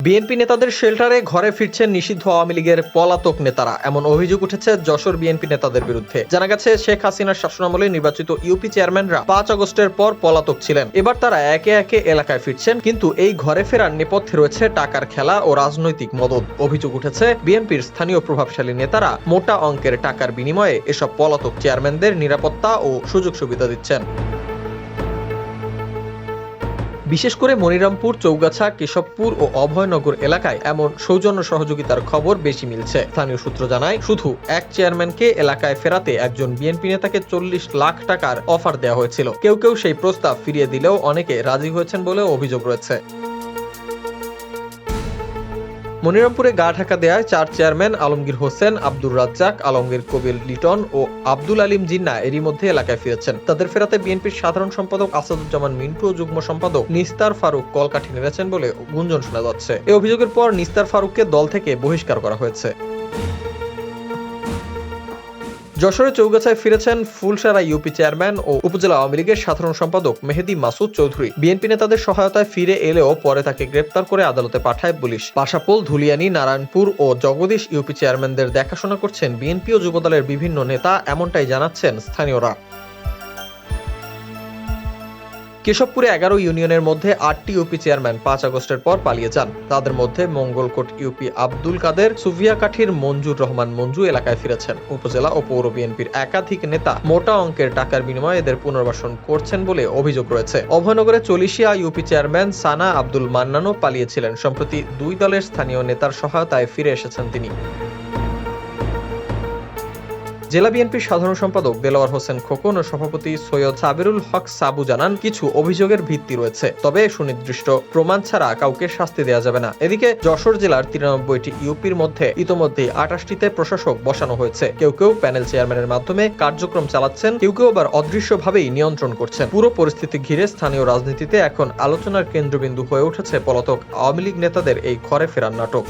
BNP নেতাদের শেল্টারে ঘরে ফিরছেন নিষিদ্ধ আওয়ামী লীগের পলাতক নেতারা, এমন অভিযোগ উঠেছে যশোর বিএনপি নেতাদের বিরুদ্ধে। জানা গেছে, শেখ হাসিনার শাসনামলে নির্বাচিত ইউপি চেয়ারম্যানরা 5 আগস্টের পর পলাতক ছিলেন। এবার তারা একে একে এলাকায় ফিরছেন, কিন্তু এই ঘরে ফেরার নেপথ্যে রয়েছে টাকার খেলা ও রাজনৈতিক মদদ। অভিযোগ উঠেছে, বিএনপির স্থানীয় প্রভাবশালী নেতারা মোটা অঙ্কের টাকার বিনিময়ে এসব পলাতক চেয়ারম্যানদের নিরাপত্তা ও সুযোগ সুবিধা দিচ্ছেন। বিশেষ করে মনিরামপুর, চৌগাছা, কেশবপুর ও অভয়নগর এলাকায় এমন সৌজন্য সহযোগিতার খবর বেশি মিলছে। স্থানীয় সূত্র জানায়, শুধু এক চেয়ারম্যানকে এলাকায় ফেরাতে একজন বিএনপি নেতাকে 40 লাখ টাকার অফার দেওয়া হয়েছিল। কেউ কেউ সেই প্রস্তাব ফিরিয়ে দিলেও অনেকে রাজি হয়েছেন বলেও অভিযোগ রয়েছে। মনিরামপুরে গা ঢাকা দেয়ায় 4 চেয়ারম্যান আলমগীর হোসেন, আব্দুর রাজ্জাক, আলমগীর কবির লিটন ও আব্দুল আলিম জিন্না এরই মধ্যে এলাকায় ফিরেছেন। তাদের ফেরাতে বিএনপির সাধারণ সম্পাদক আসাদুজ্জামান মিন্টু ও যুগ্ম সম্পাদক নিস্তার ফারুক কলকাঠি নেড়েছেন বলে গুঞ্জন শোনা যাচ্ছে। এই অভিযোগের পর নিস্তার ফারুককে দল থেকে বহিষ্কার করা হয়েছে। যশোরে চৌগাছায় ফিরেছেন ফুলসারা ইউপি চেয়ারম্যান ও উপজেলা আওয়ামী লীগের সাধারণ সম্পাদক মেহেদী মাসুদ চৌধুরী। বিএনপি নেতাদের সহায়তায় ফিরে এলেও পরে তাকে গ্রেপ্তার করে আদালতে পাঠায় পুলিশ। পাশাপোল, ধুলিয়ানি, নারায়ণপুর ও জগদীশ ইউপি চেয়ারম্যানদের দেখাশোনা করছেন বিএনপি ও যুবদলের বিভিন্ন নেতা, এমনটাই জানাচ্ছেন স্থানীয়রা। কেশবপুরে 11 ইউনিয়নের মধ্যে 8টি ইউপি চেয়ারম্যান 5 আগস্টের পর পালিয়ে যান। তাদের মধ্যে মঙ্গলকোট ইউপি আব্দুল কাদের, সুফিয়াকাঠির মঞ্জুর রহমান মঞ্জু এলাকায় ফিরেছেন। উপজেলা ও পৌর বিএনপির একাধিক নেতা মোটা অঙ্কের টাকার বিনিময়ে এদের পুনর্বাসন করছেন বলে অভিযোগ রয়েছে। অভয়নগরে চলিশিয়া ইউপি চেয়ারম্যান সানা আব্দুল মান্নানও পালিয়েছিলেন। সম্প্রতি 2 দলের স্থানীয় নেতার সহায়তায় ফিরে এসেছেন তিনি। জেলা বিএনপির সাধারণ সম্পাদক দেলোয়ার হোসেন খোকন ও সভাপতি সৈয়দ সাবেরুল হক সাবু জানান, কিছু অভিযোগের ভিত্তি রয়েছে, তবে সুনির্দিষ্ট প্রমাণ ছাড়া কাউকে শাস্তি দেওয়া যাবে না। এদিকে যশোর জেলার 93টি ইউপির মধ্যে ইতোমধ্যেই 28টিতে প্রশাসক বসানো হয়েছে। কেউ কেউ প্যানেল চেয়ারম্যানের মাধ্যমে কার্যক্রম চালাচ্ছেন, কেউ কেউ আবার অদৃশ্যভাবেই নিয়ন্ত্রণ করছেন। পুরো পরিস্থিতি ঘিরে স্থানীয় রাজনীতিতে এখন আলোচনার কেন্দ্রবিন্দু হয়ে উঠেছে পলাতক আওয়ামী লীগ নেতাদের এই ঘরে ফেরার নাটক।